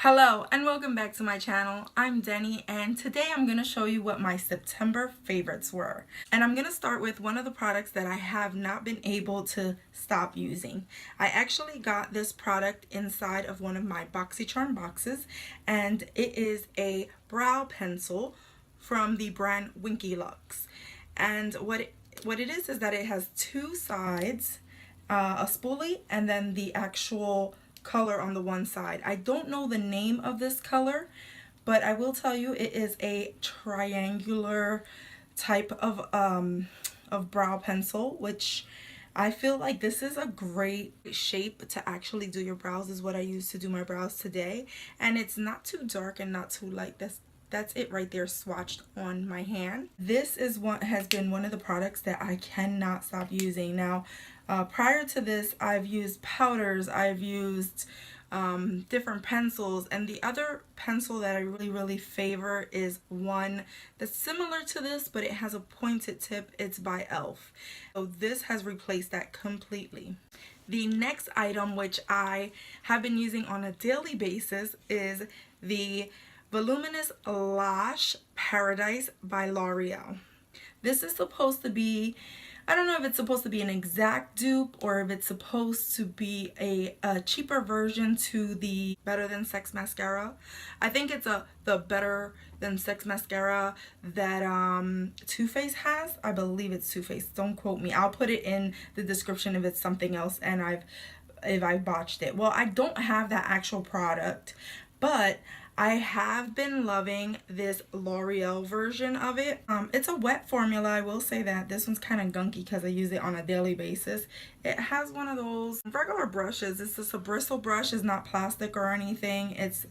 Hello and welcome back to my channel. I'm Denny and today I'm going to show you what my September favorites were. And I'm going to start with one of the products that I have not been able to stop using. I actually got this product inside of one of my BoxyCharm boxes, and it is a brow pencil from the brand Winky Lux. And what it is that it has two sides, a spoolie and then the actual color on the one side. I don't know the name of this color, but I will tell you it is a triangular type of brow pencil, which I feel like this is a great shape to actually do your brows. Is what I use to do my brows today, and it's not too dark and not too light. That's it right there, swatched on my hand. This is what has been one of the products that I cannot stop using. Now, prior to this, I've used powders, I've used different pencils, and the other pencil that I really favor is one that's similar to this, but it has a pointed tip. It's by e.l.f. So this has replaced that completely. The next item, which I have been using on a daily basis, is the Voluminous Lash Paradise by Loreal. This is supposed to be, I don't know if it's supposed to be an exact dupe or if it's supposed to be a cheaper version to the Better Than Sex mascara. I think it's the Better Than Sex mascara that Too Faced has. I believe it's Too Faced. Don't quote me. I'll put it in the description if it's something else and if I botched it. Well, I don't have that actual product, but I have been loving this L'Oreal version of it. It's a wet formula, I will say that. This one's kind of gunky because I use it on a daily basis. It has one of those regular brushes. It's just a bristle brush. It's not plastic or anything. It's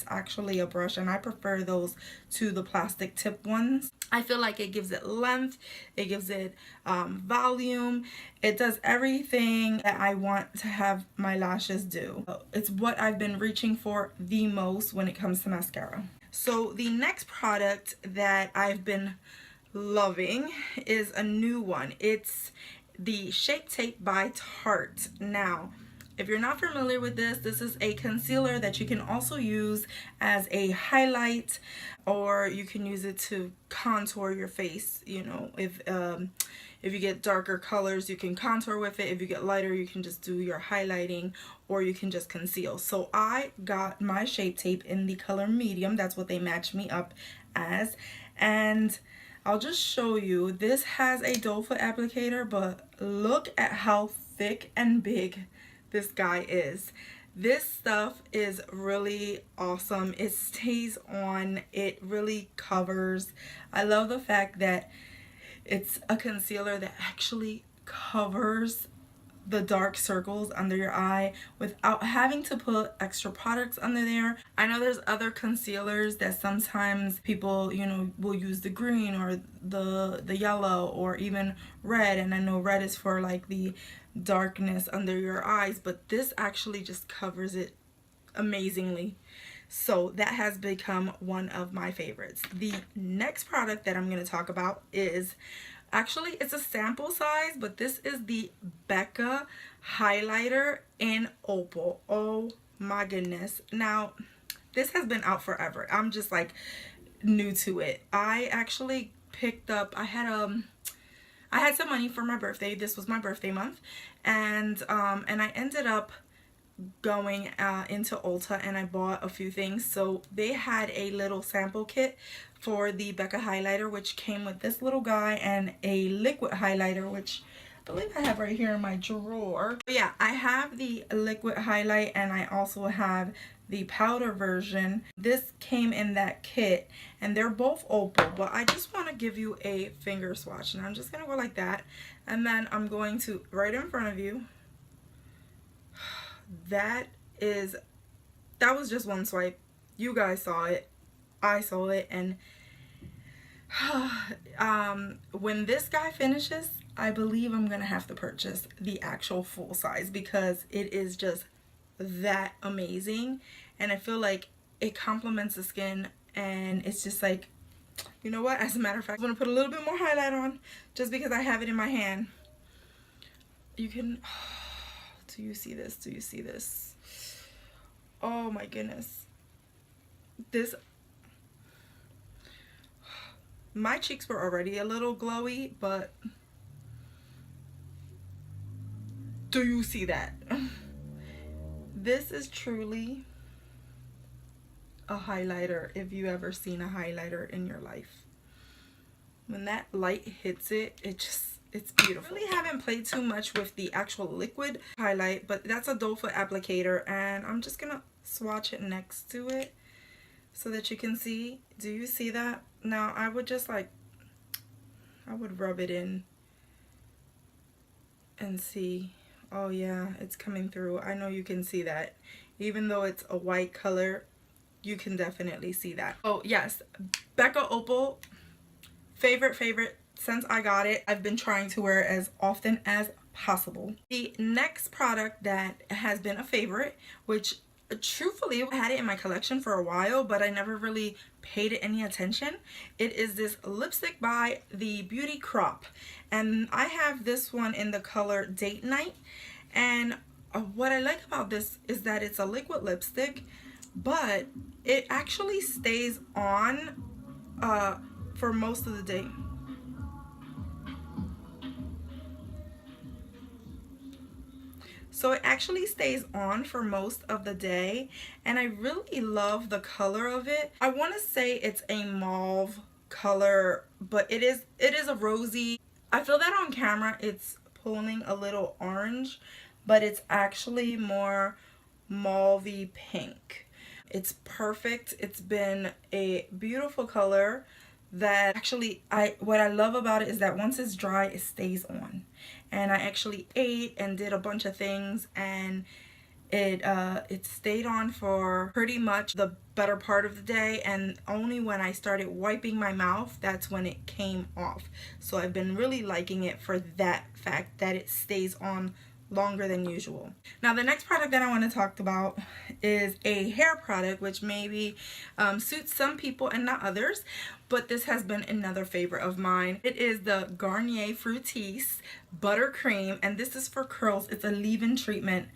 actually a brush, and I prefer those to the plastic tip ones. I feel like it gives it length, it gives it volume, it does everything that I want to have my lashes do. It's what I've been reaching for the most when it comes to mascara. So the next product that I've been loving is a new one. It's the Shape Tape by Tarte. Now, if you're not familiar with this, this is a concealer that you can also use as a highlight, or you can use it to contour your face. You know, if you get darker colors, you can contour with it. If you get lighter, you can just do your highlighting, or you can just conceal. So I got my Shape Tape in the color medium. That's what they matched me up as. And I'll just show you. This has a doe foot applicator, but look at how thick and big this guy is. This stuff is really awesome. It stays on. It really covers. I love the fact that it's a concealer that actually covers the dark circles under your eye without having to put extra products under there. I know there's other concealers that sometimes people, you know, will use the green or the yellow or even red, and I know red is for like the darkness under your eyes, but this actually just covers it amazingly. So that has become one of my favorites. The next product that I'm going to talk about is, actually, it's a sample size, but this is the Becca highlighter in Opal. Oh my goodness. Now, this has been out forever. I'm just like new to it. I actually picked up, I had some money for my birthday. This was my birthday month, and I ended up going into Ulta, and I bought a few things. So they had a little sample kit for the Becca highlighter, which came with this little guy and a liquid highlighter, which I believe I have right here in my drawer. But yeah, I have the liquid highlight and I also have the powder version. This came in that kit, and they're both Opal, but I just want to give you a finger swatch, and I'm just gonna go like that, and then I'm going to, right in front of you, that was just one swipe. You guys saw it, I saw it, and when this guy finishes, I believe I'm gonna have to purchase the actual full size because it is just that amazing, and I feel like it complements the skin, and it's just like, you know what, as a matter of fact, I'm gonna put a little bit more highlight on just because I have it in my hand. You can, do you see this? Do you see this? Oh my goodness. This, my cheeks were already a little glowy, but do you see that? This is truly a highlighter if you ever seen a highlighter in your life. When that light hits it, it's beautiful. I really haven't played too much with the actual liquid highlight, but that's a doe foot applicator, and I'm just gonna swatch it next to it so that you can see. Do you see that? Now I would just like, I would rub it in and see. Oh yeah, it's coming through. I know you can see that. Even though it's a white color, you can definitely see that. Oh yes, Becca Opal, favorite since I got it. I've been trying to wear it as often as possible. The next product that has been a favorite, which truthfully I had it in my collection for a while, but I never really paid it any attention. It is this lipstick by the Beauty Crop, and I have this one in the color Date Night. And what I like about this is that it's a liquid lipstick, but it actually stays on for most of the day. So it actually stays on for most of the day, and I really love the color of it. I want to say it's a mauve color, but it is a rosy. I feel that on camera it's pulling a little orange, but it's actually more mauvey pink. It's perfect. It's been a beautiful color that actually, what I love about it is that once it's dry, it stays on. And I actually ate and did a bunch of things, and it stayed on for pretty much the better part of the day, and only when I started wiping my mouth, that's when it came off. So I've been really liking it for that fact that it stays on longer than usual. Now the next product that I want to talk about is a hair product, which maybe suits some people and not others, but this has been another favorite of mine. It is the Garnier Fructis Buttercream, and this is for curls. It's a leave-in treatment.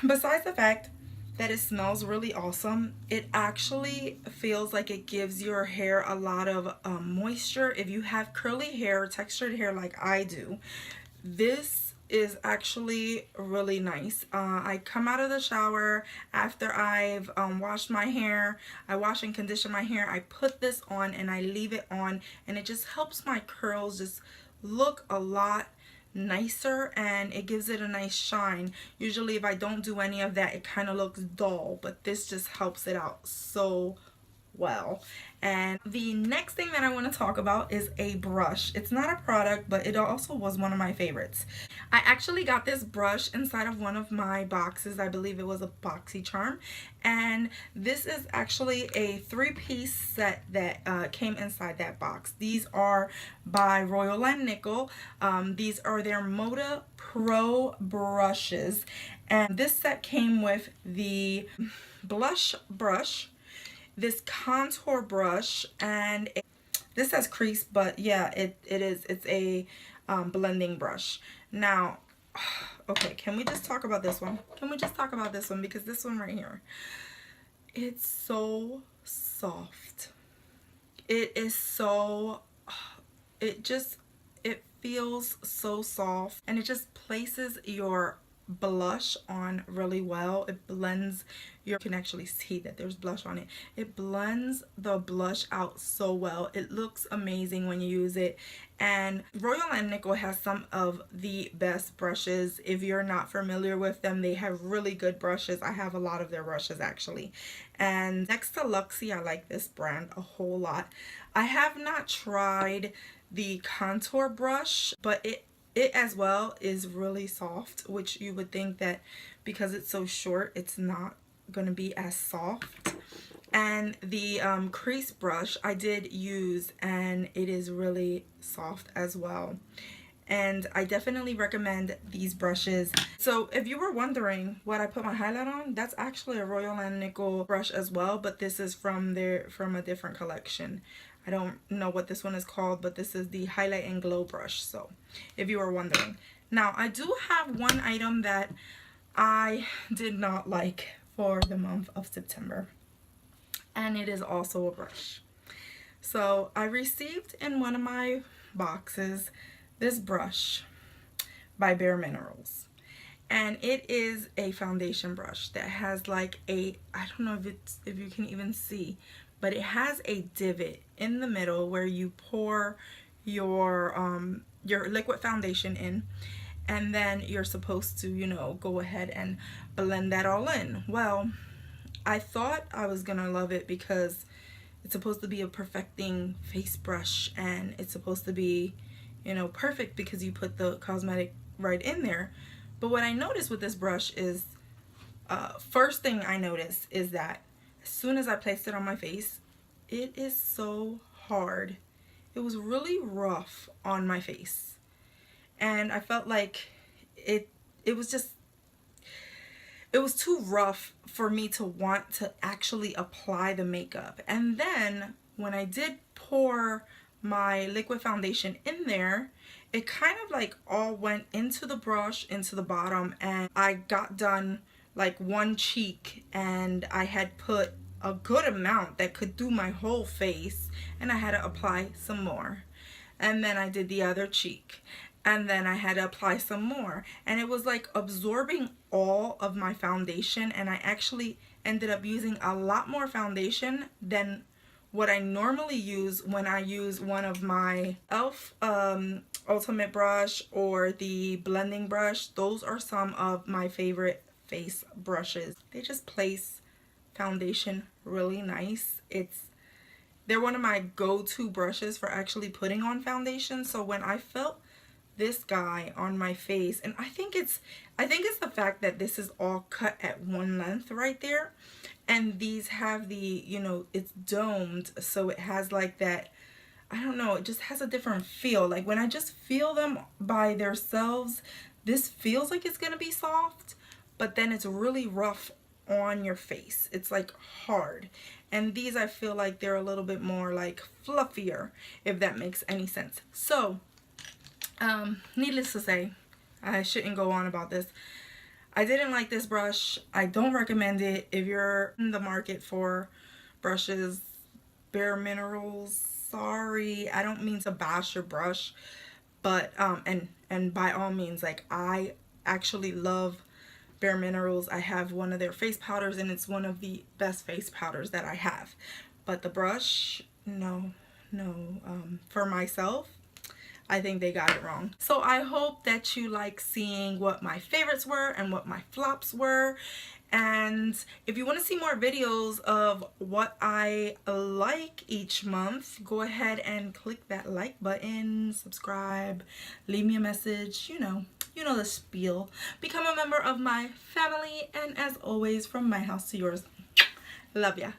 Besides the fact that it smells really awesome, it actually feels like it gives your hair a lot of moisture. If you have curly hair, textured hair like I do, this is actually really nice. I come out of the shower after I've washed my hair. I wash and condition my hair. I put this on and I leave it on, and it just helps my curls just look a lot nicer, and it gives it a nice shine. Usually if I don't do any of that, it kind of looks dull, but this just helps it out so well. And the next thing that I want to talk about is a brush. It's not a product, but it also was one of my favorites. I actually got this brush inside of one of my boxes. I believe it was a BoxyCharm, and this is actually a 3-piece set that came inside that box. These are by Royal and Nickel. These are their Moda Pro Brushes, and this set came with the blush brush, this contour brush, and this has crease, but yeah, it's a blending brush. Now, okay, can we just talk about this one? Can we just talk about this one? Because this one right here, it's so soft. It is so, it feels so soft, and it just places your blush on really well. It blends you can actually see that there's blush on it. It blends the blush out so well. It looks amazing when you use it. And Royal and Nickel has some of the best brushes. If you're not familiar with them, they have really good brushes. I have a lot of their brushes actually. And next to Luxie, I like this brand a whole lot. I have not tried the contour brush, but it as well is really soft, which you would think that because it's so short, it's not going to be as soft. And the crease brush I did use, and it is really soft as well. And I definitely recommend these brushes. So if you were wondering what I put my highlight on, that's actually a Royal and Nickel brush as well, but this is from a different collection. I don't know what this one is called, but this is the Highlight and Glow brush, so if you were wondering. Now, I do have one item that I did not like for the month of September. and it is also a brush. So I received in one of my boxes this brush by Bare Minerals, and it is a foundation brush that has like a, I don't know if you can even see, but it has a divot in the middle where you pour your liquid foundation in, and then you're supposed to, you know, go ahead and blend that all in. Well, I thought I was gonna love it because it's supposed to be a perfecting face brush, and it's supposed to be, you know, perfect because you put the cosmetic right in there. But what I noticed with this brush is, first thing I noticed is that as soon as I placed it on my face, it is so hard. It was really rough on my face, and I felt like it was just, it was too rough for me to want to actually apply the makeup. And then when I did pour my liquid foundation in there, it kind of like all went into the brush, into the bottom, and I got done like one cheek, and I had put a good amount that could do my whole face, and I had to apply some more. And then I did the other cheek, and then I had to apply some more, and it was like absorbing all of my foundation, and I actually ended up using a lot more foundation than what I normally use when I use one of my e.l.f. Ultimate brush or the blending brush. Those are some of my favorite face brushes. They just place foundation really nice. They're one of my go-to brushes for actually putting on foundation. So when I felt this guy on my face, and I think it's the fact that this is all cut at one length right there, and these have the, you know, it's domed, so it has like that, I don't know, it just has a different feel. Like when I just feel them by themselves, this feels like it's gonna be soft, but then it's really rough on your face. It's like hard. And these, I feel like they're a little bit more like fluffier, if that makes any sense. So needless to say, I shouldn't go on about this. I didn't like this brush. I don't recommend it if you're in the market for brushes. Bare Minerals, sorry, I don't mean to bash your brush, but and by all means, like, I actually love Bare Minerals. I have one of their face powders, and it's one of the best face powders that I have. But the brush, no, for myself, I think they got it wrong. So I hope that you like seeing what my favorites were and what my flops were. And if you want to see more videos of what I like each month, go ahead and click that like button, subscribe, leave me a message, you know the spiel. Become a member of my family, and as always, from my house to yours, love ya.